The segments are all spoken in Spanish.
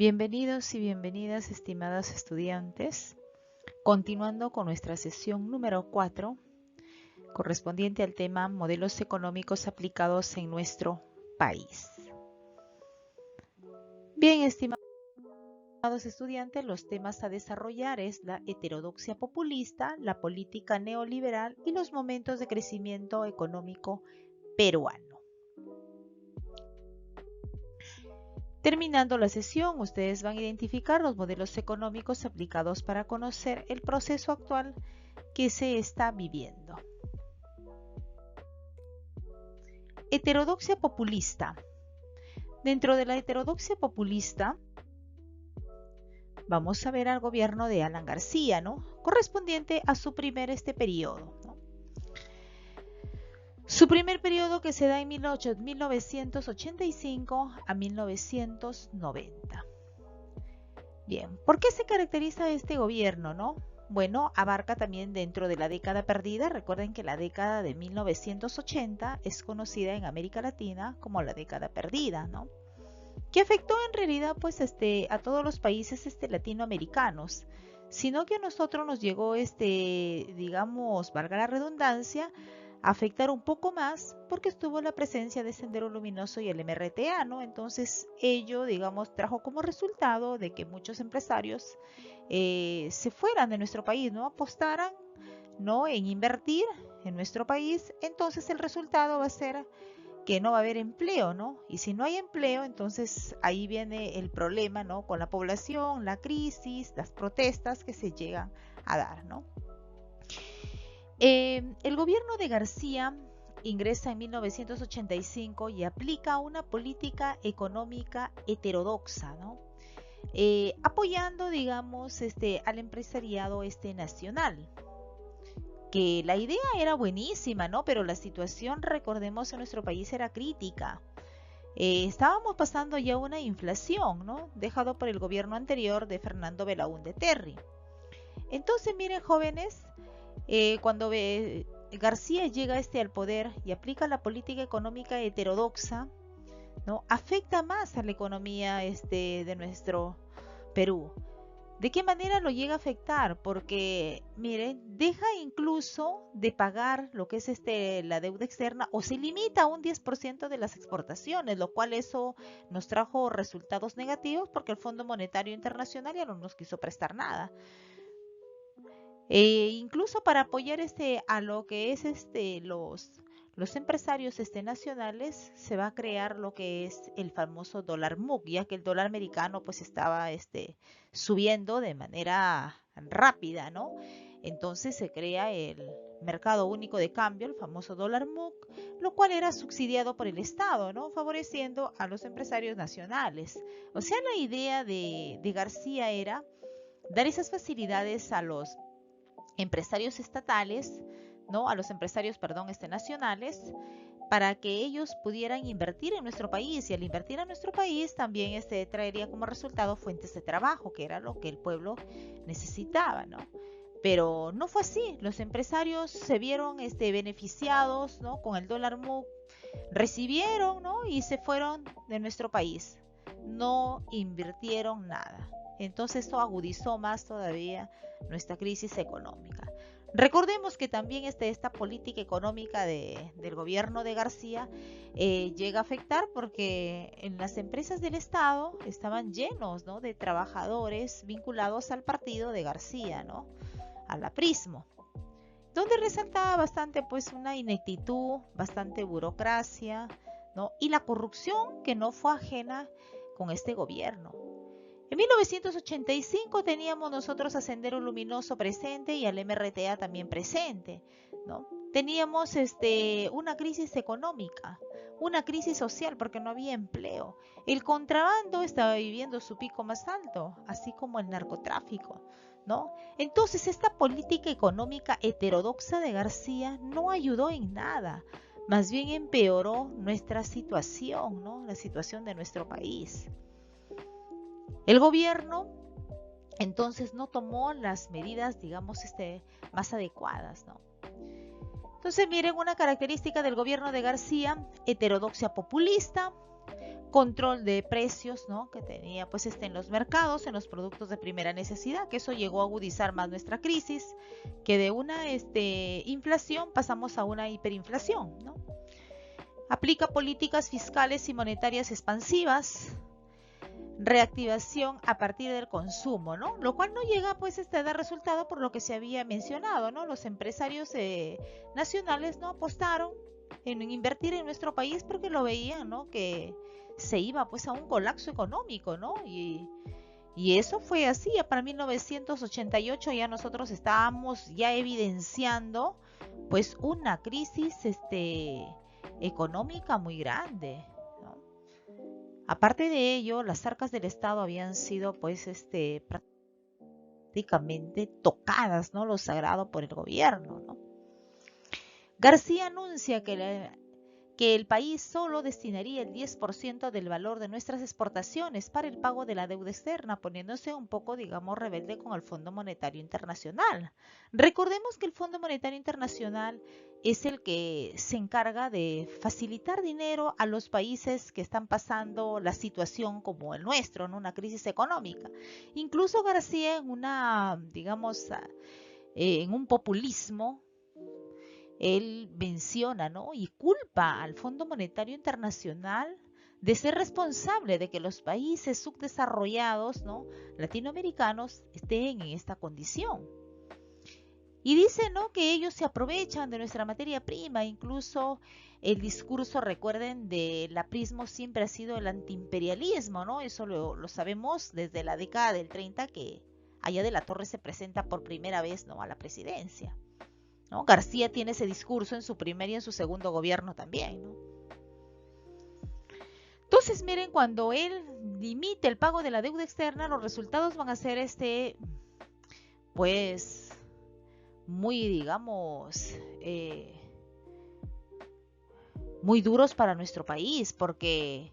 Bienvenidos y bienvenidas, estimados estudiantes, continuando con nuestra sesión número 4, correspondiente al tema modelos económicos aplicados en nuestro país. Bien, estimados estudiantes, los temas a desarrollar es la heterodoxia populista, la política neoliberal y los momentos de crecimiento económico peruano. Terminando la sesión, ustedes van a identificar los modelos económicos aplicados para conocer el proceso actual que se está viviendo. Heterodoxia populista. Dentro de la heterodoxia populista, vamos a ver al gobierno de Alan García, ¿no? Correspondiente a su primer periodo, ¿no? Su primer periodo que se da en 1985 a 1990. Bien, ¿por qué se caracteriza este gobierno, no? Bueno, abarca también dentro de la década perdida. Recuerden que la década de 1980 es conocida en América Latina como la década perdida, ¿no? Que afectó en realidad pues a todos los países latinoamericanos, sino que a nosotros nos llegó digamos, valga la redundancia, afectar un poco más porque estuvo la presencia de Sendero Luminoso y el MRTA, ¿no? Entonces ello, digamos, trajo como resultado de que muchos empresarios se fueran de nuestro país, ¿no? Apostaran, ¿no? En invertir en nuestro país. Entonces el resultado va a ser que no va a haber empleo, ¿no? Y si no hay empleo, entonces ahí viene el problema, ¿no? Con la población, la crisis, las protestas que se llegan a dar, ¿no? El gobierno de García ingresa en 1985 y aplica una política económica heterodoxa, ¿no? Apoyando, digamos, al empresariado nacional. Que la idea era buenísima, ¿no? Pero la situación, recordemos, en nuestro país era crítica. Estábamos pasando ya una inflación, ¿no? Dejado por el gobierno anterior de Fernando Belaúnde Terry. Entonces, miren, jóvenes, cuando García llega al poder y aplica la política económica heterodoxa, ¿no? Afecta más a la economía de nuestro Perú. ¿De qué manera lo llega a afectar? Porque, miren, deja incluso de pagar lo que es la deuda externa o se limita a un 10% de las exportaciones, lo cual eso nos trajo resultados negativos porque el Fondo Monetario Internacional ya no nos quiso prestar nada. Incluso para apoyar a lo que es los empresarios nacionales, se va a crear lo que es el famoso dólar MUC, ya que el dólar americano pues estaba subiendo de manera rápida, ¿no? Entonces se crea el mercado único de cambio, el famoso dólar MUC, lo cual era subsidiado por el Estado, ¿no? Favoreciendo a los empresarios nacionales. O sea, la idea de García era dar esas facilidades a los empresarios estatales, ¿no? A los empresarios, perdón, nacionales, para que ellos pudieran invertir en nuestro país, y al invertir en nuestro país también traería como resultado fuentes de trabajo, que era lo que el pueblo necesitaba, ¿no? Pero no fue así. Los empresarios se vieron beneficiados, ¿no? Con el dólar MUC, recibieron, ¿no? Y se fueron de nuestro país. No invirtieron nada. Entonces esto agudizó más todavía nuestra crisis económica. Recordemos que también esta política económica del gobierno de García llega a afectar porque en las empresas del Estado estaban llenos, ¿no? De trabajadores vinculados al partido de García, ¿no? Al aprismo, donde resaltaba bastante pues una ineptitud, bastante burocracia, ¿no? Y la corrupción que no fue ajena con este gobierno. En 1985 teníamos nosotros a Sendero Luminoso presente y al MRTA también presente, ¿no? Teníamos una crisis económica, una crisis social porque no había empleo. El contrabando estaba viviendo su pico más alto, así como el narcotráfico, ¿no? Entonces esta política económica heterodoxa de García no ayudó en nada, más bien empeoró nuestra situación, ¿no? La situación de nuestro país. El gobierno entonces no tomó las medidas, digamos, más adecuadas, ¿no? Entonces miren una característica del gobierno de García: heterodoxia populista, control de precios, ¿no?, que tenía pues en los mercados, en los productos de primera necesidad, que eso llegó a agudizar más nuestra crisis, que de una inflación pasamos a una hiperinflación, ¿no? Aplica políticas fiscales y monetarias expansivas, reactivación a partir del consumo, ¿no? Lo cual no llega pues a dar resultado por lo que se había mencionado, ¿no? Los empresarios nacionales no apostaron en invertir en nuestro país porque lo veían, ¿no?, que se iba pues a un colapso económico, ¿no? Y eso fue así. Ya para 1988 ya nosotros estábamos ya evidenciando pues una crisis económica muy grande, ¿no? Aparte de ello, las arcas del Estado habían sido pues prácticamente tocadas, ¿no?, lo sagrado por el gobierno, ¿no? García anuncia que el país solo destinaría el 10% del valor de nuestras exportaciones para el pago de la deuda externa, poniéndose un poco, digamos, rebelde con el Fondo Monetario Internacional. Recordemos que el Fondo Monetario Internacional es el que se encarga de facilitar dinero a los países que están pasando la situación como el nuestro, ¿no?, una crisis económica. Incluso García en un populismo, él menciona, ¿no?, y culpa al Fondo Monetario Internacional de ser responsable de que los países subdesarrollados, ¿no?, latinoamericanos estén en esta condición. Y dice, ¿no?, que ellos se aprovechan de nuestra materia prima. Incluso el discurso, recuerden, del aprismo siempre ha sido el antiimperialismo, ¿no? Eso lo sabemos desde la década del 30, que Aya de la Torre se presenta por primera vez, ¿no?, a la presidencia, ¿no? García tiene ese discurso en su primer y en su segundo gobierno también, ¿no? Entonces, miren, cuando él limite el pago de la deuda externa, los resultados van a ser pues muy, digamos, muy duros para nuestro país, porque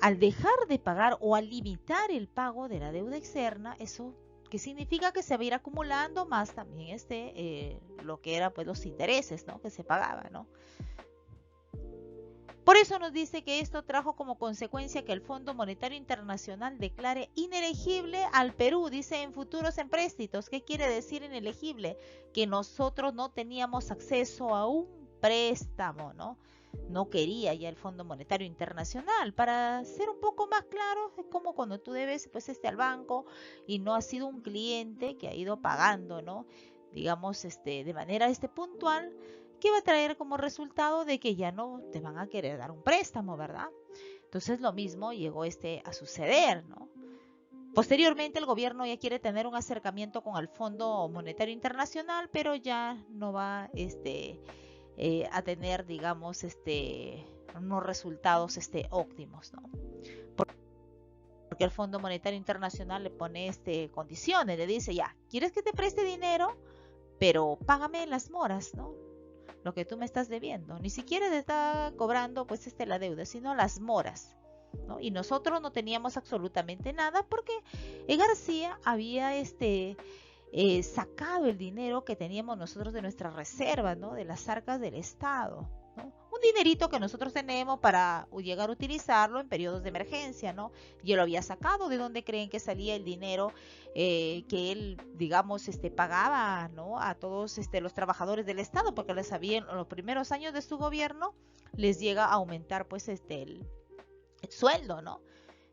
al dejar de pagar o al limitar el pago de la deuda externa, eso que significa que se va a ir acumulando más también lo que era pues los intereses, ¿no?, que se pagaban, ¿no? Por eso nos dice que esto trajo como consecuencia que el Fondo Monetario Internacional declare inelegible al Perú, dice, en futuros empréstitos. ¿Qué quiere decir inelegible? Que nosotros no teníamos acceso a un préstamo, ¿no? No quería ya el Fondo Monetario Internacional. Para ser un poco más claro, es como cuando tú debes pues al banco y no has sido un cliente que ha ido pagando, ¿no?, digamos de manera puntual, que va a traer como resultado de que ya no te van a querer dar un préstamo, ¿verdad? Entonces lo mismo llegó a suceder, ¿no? Posteriormente el gobierno ya quiere tener un acercamiento con el Fondo Monetario Internacional, pero ya no va a tener, digamos, unos resultados óptimos, ¿no? Porque el Fondo Monetario Internacional le pone condiciones, le dice, ya, ¿quieres que te preste dinero? Pero págame las moras, ¿no?, lo que tú me estás debiendo. Ni siquiera te está cobrando pues la deuda, sino las moras, ¿no? Y nosotros no teníamos absolutamente nada porque García había sacado el dinero que teníamos nosotros de nuestras reservas, ¿no?, de las arcas del Estado, ¿no? Un dinerito que nosotros tenemos para llegar a utilizarlo en periodos de emergencia, ¿no? Y él lo había sacado. ¿De dónde creen que salía el dinero que él, digamos, pagaba, ¿no?, a todos los trabajadores del Estado? Porque les había, en los primeros años de su gobierno, les llega a aumentar pues el sueldo, ¿no?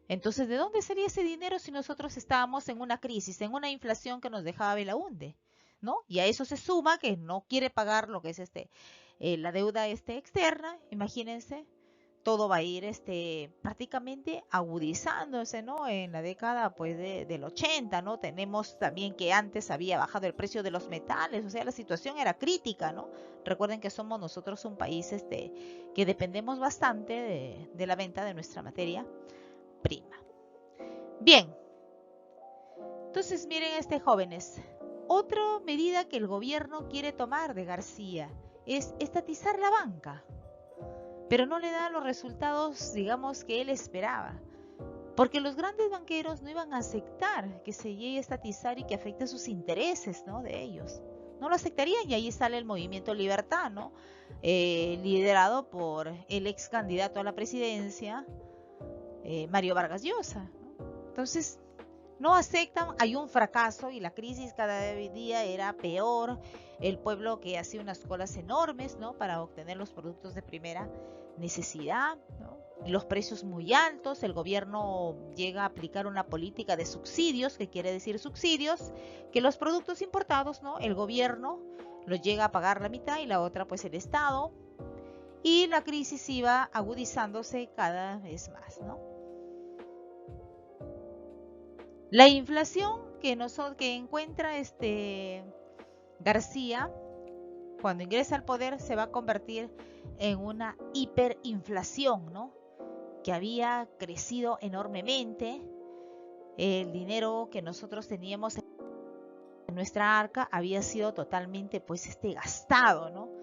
Entonces, ¿de dónde salía ese dinero si nosotros estábamos en una crisis, en una inflación que nos dejaba velaunde, ¿no? Y a eso se suma que no quiere pagar lo que es la deuda externa. Imagínense, todo va a ir prácticamente agudizándose, ¿no? En la década pues del 80, ¿no? Tenemos también que antes había bajado el precio de los metales, o sea, la situación era crítica, ¿no? Recuerden que somos nosotros un país que dependemos bastante de la venta de nuestra materia prima. Bien, entonces miren jóvenes, otra medida que el gobierno quiere tomar de García es estatizar la banca, pero no le da los resultados, digamos, que él esperaba, porque los grandes banqueros no iban a aceptar que se llegue a estatizar y que afecte sus intereses, ¿no?, de ellos. No lo aceptarían, y ahí sale el Movimiento Libertad, ¿no?, liderado por el ex candidato a la presidencia, Mario Vargas Llosa, ¿no? Entonces, no aceptan, hay un fracaso y la crisis cada día era peor. El pueblo que hacía unas colas enormes, ¿no?, para obtener los productos de primera necesidad, ¿no? Los precios muy altos, el gobierno llega a aplicar una política de subsidios, que quiere decir subsidios, que los productos importados, ¿no?, el gobierno los llega a pagar la mitad y la otra pues el Estado, y la crisis iba agudizándose cada vez más, ¿no? La inflación que encuentra García cuando ingresa al poder se va a convertir en una hiperinflación, ¿no?, que había crecido enormemente. El dinero que nosotros teníamos en nuestra arca había sido totalmente pues gastado, ¿no?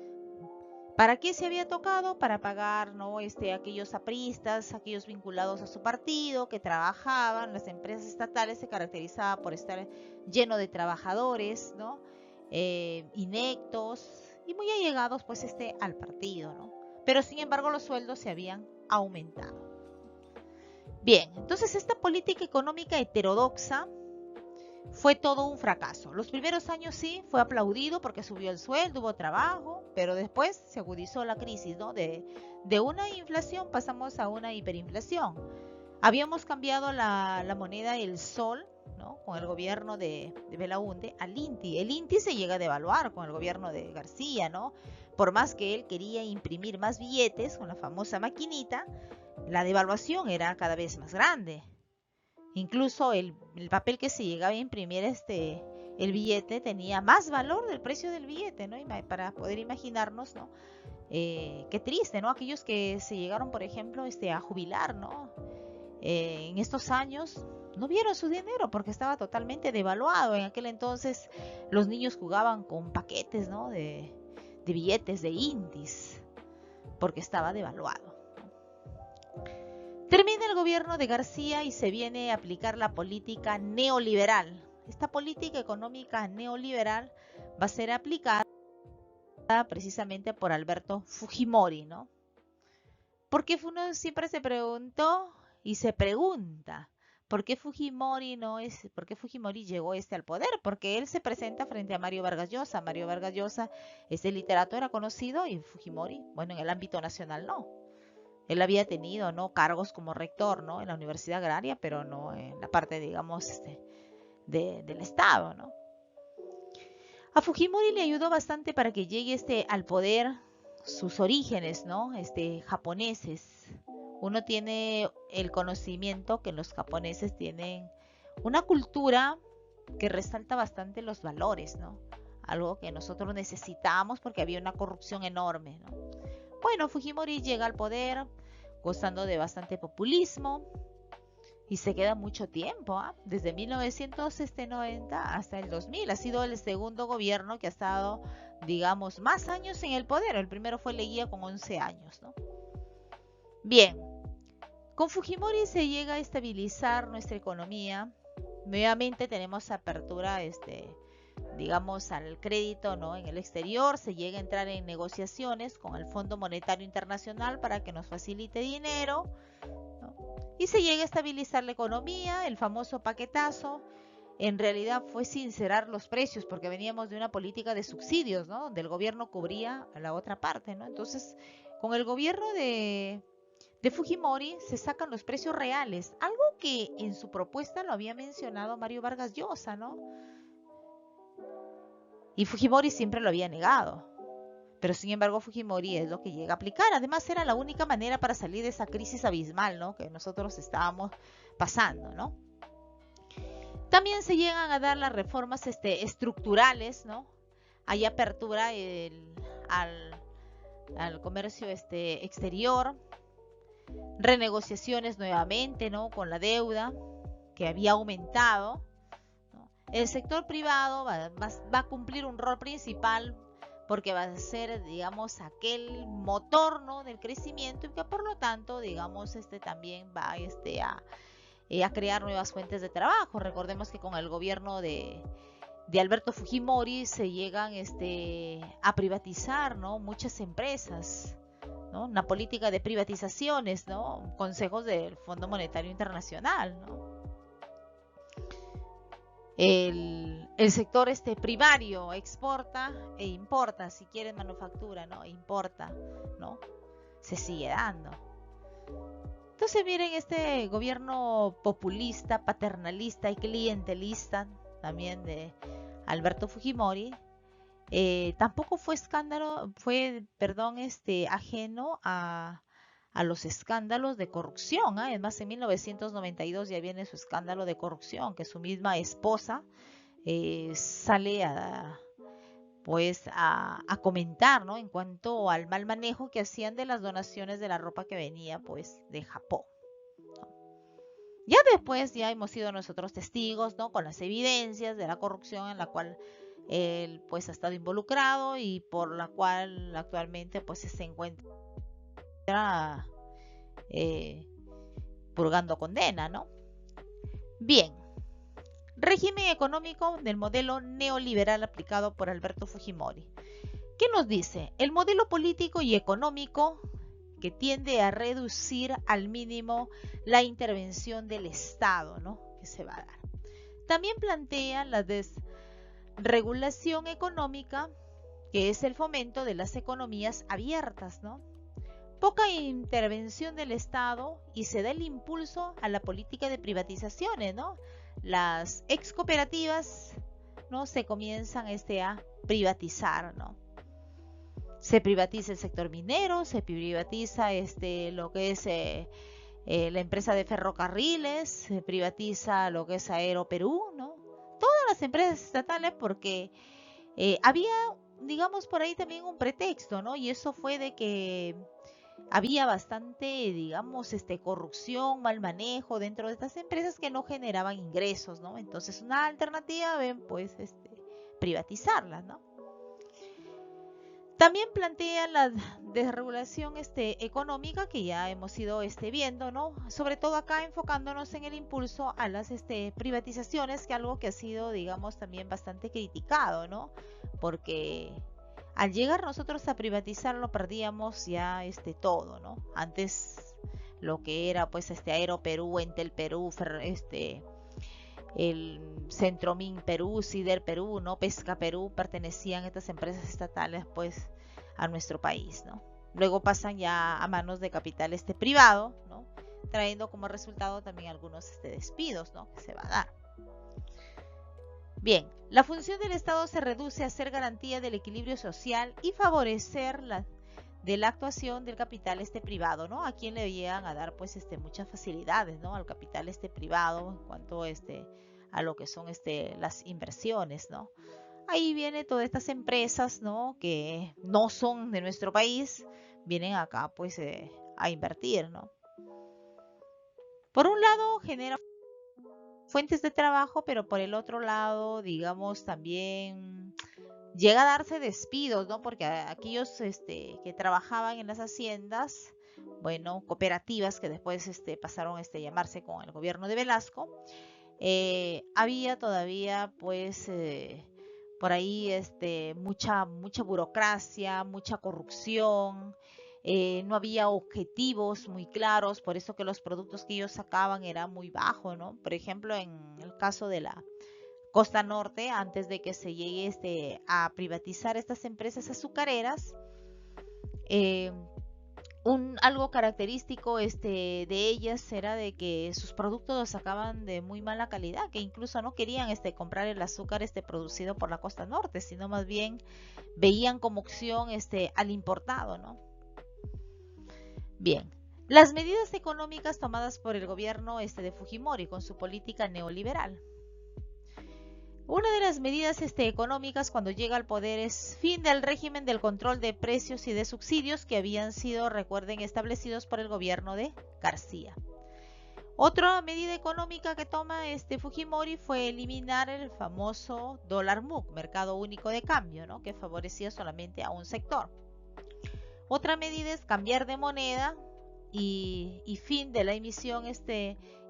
¿Para qué se había tocado? Para pagar, ¿no?, aquellos apristas, aquellos vinculados a su partido que trabajaban. Las empresas estatales se caracterizaban por estar lleno de trabajadores, ¿no?, inectos y muy allegados pues al partido, ¿no? Pero sin embargo los sueldos se habían aumentado. Bien, entonces esta política económica heterodoxa fue todo un fracaso. Los primeros años sí fue aplaudido porque subió el sueldo, hubo trabajo, pero después se agudizó la crisis, ¿no? De una inflación pasamos a una hiperinflación. Habíamos cambiado la moneda, el sol, ¿no?, con el gobierno de Belaúnde, al INTI. El INTI se llega a devaluar con el gobierno de García, ¿no? Por más que él quería imprimir más billetes con la famosa maquinita, la devaluación era cada vez más grande. Incluso el papel que se llegaba a imprimir el billete tenía más valor del precio del billete, ¿no? Y para poder imaginarnos, ¿no? Qué triste, ¿no? Aquellos que se llegaron, por ejemplo, a jubilar, ¿no? En estos años no vieron su dinero porque estaba totalmente devaluado. En aquel entonces los niños jugaban con paquetes, ¿no?, de billetes de indies porque estaba devaluado. Termina el gobierno de García y se viene a aplicar la política neoliberal. Esta política económica neoliberal va a ser aplicada precisamente por Alberto Fujimori, ¿no? Porque uno siempre se preguntó y se pregunta, ¿por qué Fujimori llegó al poder? Porque él se presenta frente a Mario Vargas Llosa. Mario Vargas Llosa, literato, era conocido, y Fujimori, bueno, en el ámbito nacional no. Él había tenido, ¿no?, cargos como rector, ¿no?, en la Universidad Agraria, pero no en la parte, digamos, del Estado, ¿no? A Fujimori le ayudó bastante para que llegue al poder sus orígenes, ¿no?, japoneses. Uno tiene el conocimiento que los japoneses tienen una cultura que resalta bastante los valores, ¿no? Algo que nosotros necesitamos porque había una corrupción enorme, ¿no? Bueno, Fujimori llega al poder gozando de bastante populismo y se queda mucho tiempo, ¿eh? Desde 1990 hasta el 2000. Ha sido el segundo gobierno que ha estado, digamos, más años en el poder. El primero fue Leguía con 11 años, ¿no? Bien, con Fujimori se llega a estabilizar nuestra economía. Nuevamente tenemos apertura, digamos, al crédito, ¿no?, en el exterior. Se llega a entrar en negociaciones con el Fondo Monetario Internacional para que nos facilite dinero, ¿no? Y se llega a estabilizar la economía. El famoso paquetazo en realidad fue sincerar los precios porque veníamos de una política de subsidios, ¿no?, donde el gobierno cubría a la otra parte, ¿no? Entonces, con el gobierno de Fujimori se sacan los precios reales, algo que en su propuesta lo había mencionado Mario Vargas Llosa, ¿no? Y Fujimori siempre lo había negado. Pero sin embargo Fujimori es lo que llega a aplicar. Además era la única manera para salir de esa crisis abismal, ¿no?, que nosotros estábamos pasando, ¿no? También se llegan a dar las reformas estructurales, ¿no? Hay apertura al comercio exterior, renegociaciones nuevamente, ¿no?, con la deuda que había aumentado. El sector privado va a cumplir un rol principal porque va a ser, digamos, aquel motor, ¿no?, del crecimiento, y que por lo tanto, digamos, también va a crear nuevas fuentes de trabajo. Recordemos que con el gobierno de Alberto Fujimori se llegan a privatizar, ¿no?, muchas empresas, ¿no? Una política de privatizaciones, ¿no? Consejos del Fondo Monetario Internacional, ¿no? El sector primario exporta e importa, si quieren manufactura, ¿no? Importa, ¿no? Se sigue dando. Entonces miren, este gobierno populista, paternalista y clientelista también de Alberto Fujimori, tampoco fue ajeno a los escándalos de corrupción. Además, en 1992 ya viene su escándalo de corrupción, que su misma esposa sale a comentar, ¿no? En cuanto al mal manejo que hacían de las donaciones de la ropa que venía pues de Japón. Ya después ya hemos sido nosotros testigos, ¿no? Con las evidencias de la corrupción en la cual él pues ha estado involucrado y por la cual actualmente pues se encuentra purgando condena, ¿no? Bien. Régimen económico del modelo neoliberal aplicado por Alberto Fujimori. ¿Qué nos dice? El modelo político y económico que tiende a reducir al mínimo la intervención del Estado, ¿no? Que se va a dar. También plantea la desregulación económica, que es el fomento de las economías abiertas, ¿no? Poca intervención del Estado y se da el impulso a la política de privatizaciones, ¿no? Las ex cooperativas, ¿no? Se comienzan a privatizar, ¿no? Se privatiza el sector minero, se privatiza lo que es la empresa de ferrocarriles, se privatiza lo que es Aeroperú, ¿no? Todas las empresas estatales, porque había, digamos, por ahí también un pretexto, ¿no? Y eso fue de que había bastante, digamos, corrupción, mal manejo dentro de estas empresas que no generaban ingresos, ¿no? Entonces, una alternativa, ven, pues, privatizarlas, ¿no? También plantea la desregulación económica que ya hemos ido viendo, ¿no? Sobre todo acá enfocándonos en el impulso a las privatizaciones, que algo que ha sido, digamos, también bastante criticado, ¿no? Porque al llegar nosotros a privatizarlo perdíamos ya todo, ¿no? Antes lo que era pues Aeroperú, Entel Perú, el Centromin Perú, Sider Perú, ¿no? Pesca Perú, pertenecían estas empresas estatales pues a nuestro país, ¿no? Luego pasan ya a manos de capital privado, ¿no? Trayendo como resultado también algunos despidos, ¿no? Que se va a dar. Bien, la función del Estado se reduce a ser garantía del equilibrio social y favorecer de la actuación del capital privado, ¿no? A quien le llegan a dar pues muchas facilidades, ¿no? Al capital privado en cuanto a lo que son las inversiones, ¿no? Ahí vienen todas estas empresas, ¿no? Que no son de nuestro país, vienen acá pues a invertir, ¿no? Por un lado genera fuentes de trabajo, pero por el otro lado, digamos, también llega a darse despidos, ¿no? Porque aquellos que trabajaban en las haciendas, bueno, cooperativas que después pasaron a llamarse con el gobierno de Velasco, había todavía pues por ahí mucha burocracia, mucha corrupción, no había objetivos muy claros, por eso que los productos que ellos sacaban eran muy bajos, ¿no? Por ejemplo, en el caso de la Costa Norte, antes de que se llegue a privatizar estas empresas azucareras, algo característico de ellas era de que sus productos los sacaban de muy mala calidad, que incluso no querían comprar el azúcar producido por la Costa Norte, sino más bien veían como opción al importado, ¿no? Bien, las medidas económicas tomadas por el gobierno de Fujimori con su política neoliberal. Una de las medidas económicas cuando llega al poder es fin del régimen del control de precios y de subsidios que habían sido, recuerden, establecidos por el gobierno de García. Otra medida económica que toma Fujimori fue eliminar el famoso dólar MUC, mercado único de cambio, ¿no? Que favorecía solamente a un sector. Otra medida es cambiar de moneda y fin de la emisión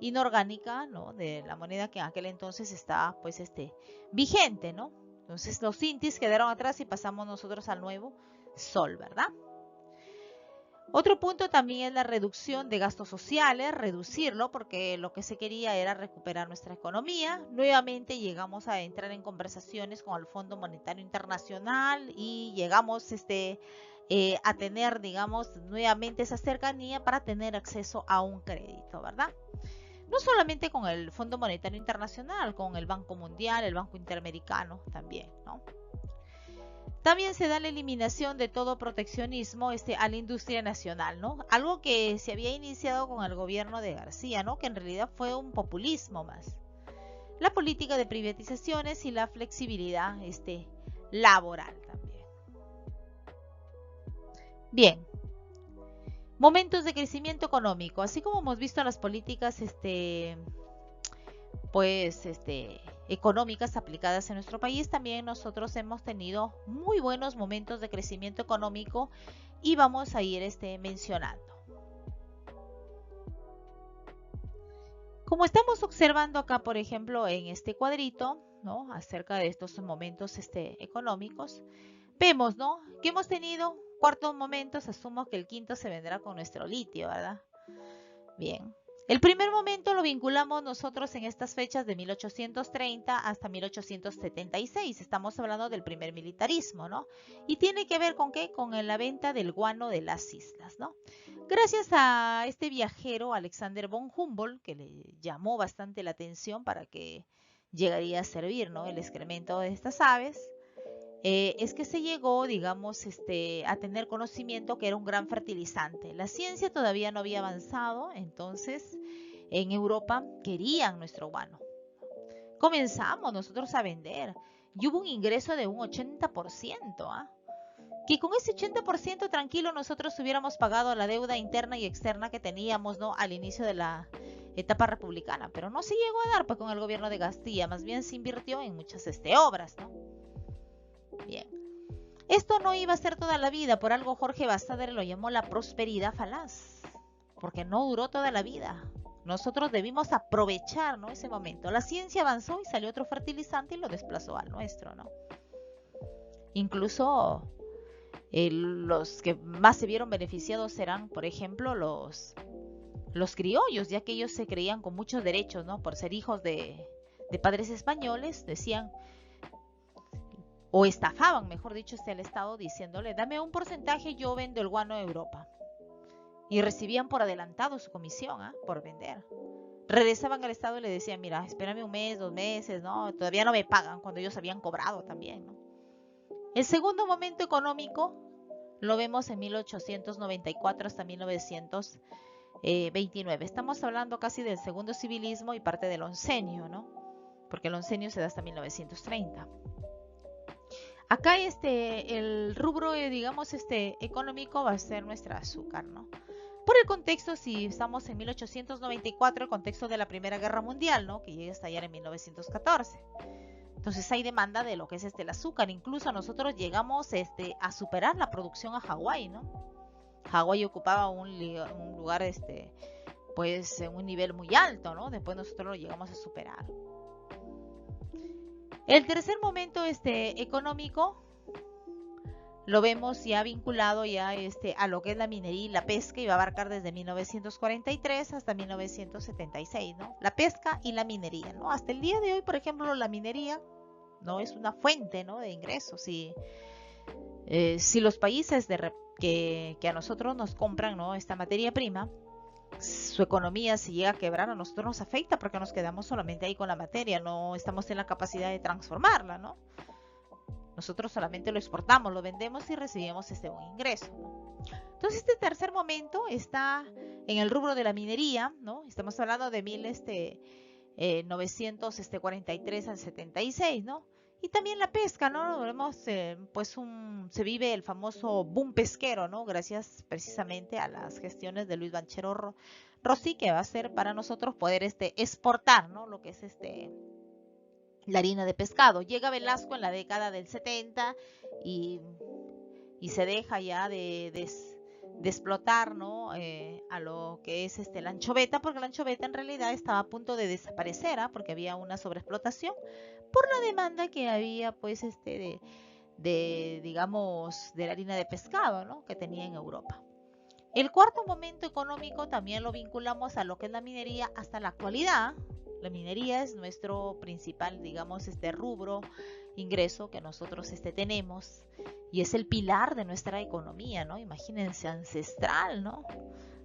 inorgánica, ¿no? De la moneda que en aquel entonces estaba pues vigente, ¿no? Entonces los intis quedaron atrás y pasamos nosotros al nuevo sol, ¿verdad? Otro punto también es la reducción de gastos sociales, reducirlo porque lo que se quería era recuperar nuestra economía. Nuevamente llegamos a entrar en conversaciones con el Fondo Monetario Internacional y llegamos a tener, digamos, nuevamente esa cercanía para tener acceso a un crédito, ¿verdad? No solamente con el Fondo Monetario Internacional, con el Banco Mundial, el Banco Interamericano también, ¿no? También se da la eliminación de todo proteccionismo a la industria nacional, ¿no? Algo que se había iniciado con el gobierno de García, ¿no? Que en realidad fue un populismo más. La política de privatizaciones y la flexibilidad laboral también. Bien, momentos de crecimiento económico. Así como hemos visto las políticas pues económicas aplicadas en nuestro país, también nosotros hemos tenido muy buenos momentos de crecimiento económico y vamos a ir mencionando. Como estamos observando acá, por ejemplo, en este cuadrito, ¿no? Acerca de estos momentos económicos, vemos, ¿no? Que hemos tenido cuatro momentos, asumo que el quinto se vendrá con nuestro litio, ¿verdad? Bien. El primer momento lo vinculamos nosotros en estas fechas de 1830 hasta 1876. Estamos hablando del primer militarismo, ¿no? Y tiene que ver con qué? Con la venta del guano de las islas, ¿no? Gracias a este viajero, Alexander von Humboldt, que le llamó bastante la atención para que llegaría a servir, ¿no? El excremento de estas aves. Es que se llegó, digamos, a tener conocimiento que era un gran fertilizante. La ciencia todavía no había avanzado, entonces en Europa querían nuestro guano. Comenzamos nosotros a vender y hubo un ingreso de un 80%, ¿ah? Que con ese 80% tranquilo nosotros hubiéramos pagado la deuda interna y externa que teníamos, ¿no? Al inicio de la etapa republicana, pero no se llegó a dar pues con el gobierno de Castilla, más bien se invirtió en muchas obras, ¿no? Bien. Esto no iba a ser toda la vida, por algo Jorge Basadre lo llamó la prosperidad falaz, porque no duró toda la vida. Nosotros debimos aprovechar, ¿no? Ese momento. La ciencia avanzó y salió otro fertilizante y lo desplazó al nuestro, ¿no? Incluso los que más se vieron beneficiados eran, por ejemplo, los criollos, ya que ellos se creían con muchos derechos, ¿no? Por ser hijos de padres españoles, decían, o estafaban, mejor dicho, el Estado diciéndole, dame un porcentaje, yo vendo el guano a Europa. Y recibían por adelantado su comisión, por vender. Regresaban al Estado y le decían, mira, espérame un mes, 2 meses, ¿no? Todavía no me pagan, cuando ellos habían cobrado también, ¿no? El segundo momento económico lo vemos en 1894 hasta 1929. Estamos hablando casi del segundo civilismo y parte del oncenio, ¿no? Porque el oncenio se da hasta 1930. Acá el rubro, digamos, económico va a ser nuestra azúcar, ¿no? Por el contexto, si estamos en 1894, el contexto de la Primera Guerra Mundial, ¿no? Que llega a estallar en 1914. Entonces hay demanda de lo que es el azúcar. Incluso nosotros llegamos a superar la producción a Hawái, ¿no? Hawái ocupaba un lugar, pues, en un nivel muy alto, ¿no? Después nosotros lo llegamos a superar. El tercer momento económico lo vemos ya vinculado ya a lo que es la minería y la pesca, y va a abarcar desde 1943 hasta 1976, ¿no? La pesca y la minería, ¿no? Hasta el día de hoy, por ejemplo, la minería no es una fuente, ¿no? de ingresos. Y si los países que a nosotros nos compran, ¿no? esta materia prima, su economía si llega a quebrar, a nosotros nos afecta porque nos quedamos solamente ahí con la materia, no estamos en la capacidad de transformarla, ¿no? Nosotros solamente lo exportamos, lo vendemos y recibimos un ingreso, ¿no? Entonces este tercer momento está en el rubro de la minería, ¿no? Estamos hablando de 1943 al 76, ¿no? Y también la pesca, ¿no? Vemos, pues se vive el famoso boom pesquero, ¿no? Gracias precisamente a las gestiones de Luis Banchero Rossi, que va a ser para nosotros poder exportar, ¿no? Lo que es la harina de pescado. Llega Velasco en la década del 70 y se deja ya de explotar, ¿no? A lo que es la anchoveta, porque la anchoveta en realidad estaba a punto de desaparecer, porque había una sobreexplotación por la demanda que había, pues, digamos, de la harina de pescado, ¿no? que tenía en Europa. El cuarto momento económico también lo vinculamos a lo que es la minería hasta la actualidad. La minería es nuestro principal, digamos, rubro, ingreso que nosotros tenemos y es el pilar de nuestra economía, ¿no? Imagínense, ancestral, ¿no?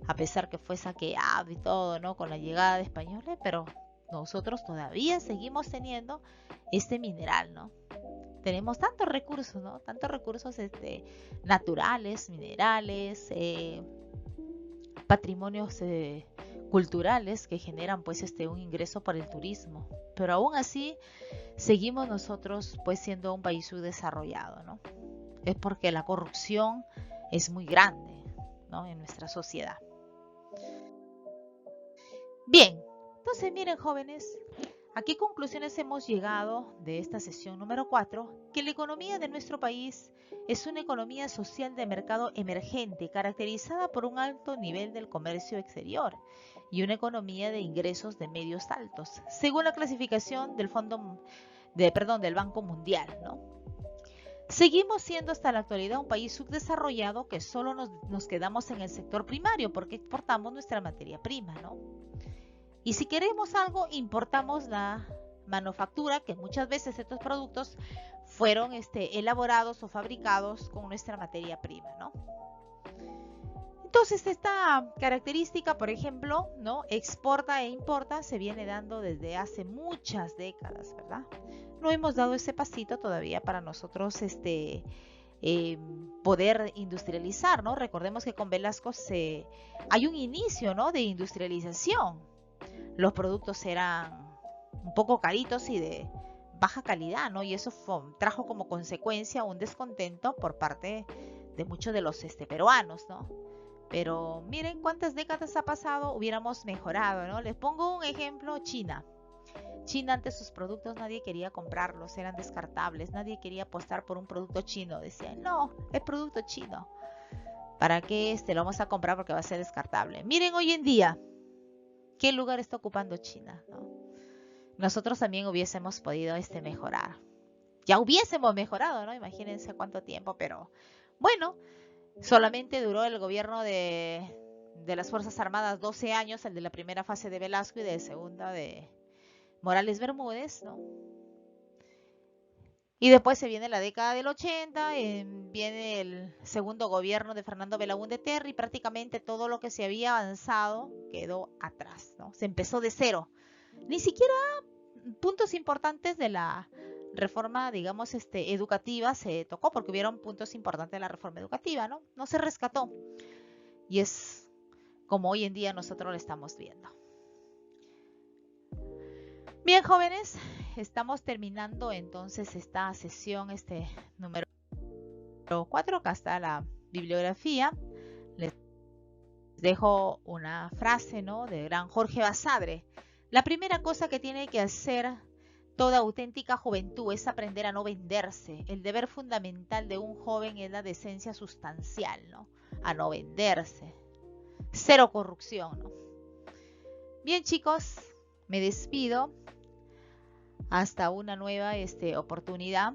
A pesar que fue saqueado y todo, ¿no? Con la llegada de españoles, pero nosotros todavía seguimos teniendo este mineral, ¿no? Tenemos tantos recursos, ¿no? Tantos recursos naturales, minerales, patrimonios culturales que generan pues un ingreso para el turismo. Pero aún así seguimos nosotros pues siendo un país subdesarrollado, ¿no? Es porque la corrupción es muy grande, ¿no? En nuestra sociedad. Bien, entonces miren jóvenes, ¿a qué conclusiones hemos llegado de esta sesión número 4? Que la economía de nuestro país es una economía social de mercado emergente caracterizada por un alto nivel del comercio exterior y una economía de ingresos de medios altos, según la clasificación del del Banco Mundial, ¿no? Seguimos siendo hasta la actualidad un país subdesarrollado que solo nos quedamos en el sector primario porque exportamos nuestra materia prima, ¿no? Y si queremos algo, importamos la manufactura, que muchas veces estos productos fueron elaborados o fabricados con nuestra materia prima, ¿no? Entonces esta característica, por ejemplo, ¿no? Exporta e importa se viene dando desde hace muchas décadas, ¿verdad? No hemos dado ese pasito todavía para nosotros poder industrializar, ¿no? Recordemos que con Velasco hay un inicio, ¿no? De industrialización. Los productos eran un poco caritos y de baja calidad, ¿no? Y eso trajo como consecuencia un descontento por parte de muchos de los peruanos, ¿no? Pero miren cuántas décadas ha pasado, hubiéramos mejorado, ¿no? Les pongo un ejemplo, China. China, antes sus productos nadie quería comprarlos, eran descartables, nadie quería apostar por un producto chino. Decían, no, es producto chino. ¿Para qué lo vamos a comprar porque va a ser descartable? Miren hoy en día, ¿qué lugar está ocupando China, ¿no? Nosotros también hubiésemos podido mejorar. Ya hubiésemos mejorado, ¿no? Imagínense cuánto tiempo, pero bueno, solamente duró el gobierno de las Fuerzas Armadas 12 años, el de la primera fase de Velasco y de segunda de Morales Bermúdez, ¿no? Y después se viene la década del 80, viene el segundo gobierno de Fernando Belaúnde Terry y prácticamente todo lo que se había avanzado quedó atrás, ¿no? Se empezó de cero. Ni siquiera puntos importantes de la reforma, digamos, educativa se tocó, porque hubieron puntos importantes de la reforma educativa, ¿no? No se rescató. Y es como hoy en día nosotros lo estamos viendo. Bien, jóvenes, estamos terminando entonces esta sesión, número 4. Acá está la bibliografía. Les dejo una frase, ¿no? De gran Jorge Basadre. La primera cosa que tiene que hacer toda auténtica juventud es aprender a no venderse. El deber fundamental de un joven es la decencia sustancial, ¿no? A no venderse. Cero corrupción, ¿no? Bien, chicos, me despido. Hasta una nueva oportunidad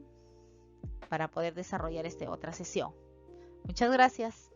para poder desarrollar otra sesión. Muchas gracias.